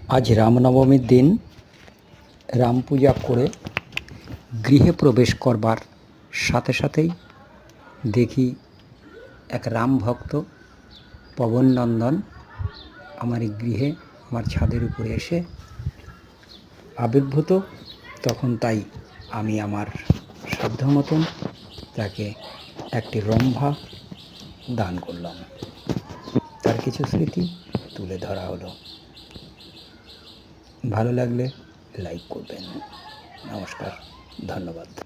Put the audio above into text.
আজ রামনবমীর দিন রাম পূজা করে গৃহে প্রবেশ করবার সাথে সাথেই দেখি এক রাম ভক্ত পবননন্দন আমার এই গৃহে আমার ছাদের উপরে এসে আবির্ভূত। তখন তাই আমি আমার সাধ্য মতন তাকে একটি রম্ভা দান করলাম। তার কিছু স্মৃতি তুলে ধরা হলো। ভালো লাগলে লাইক করবেন। নমস্কার, ধন্যবাদ।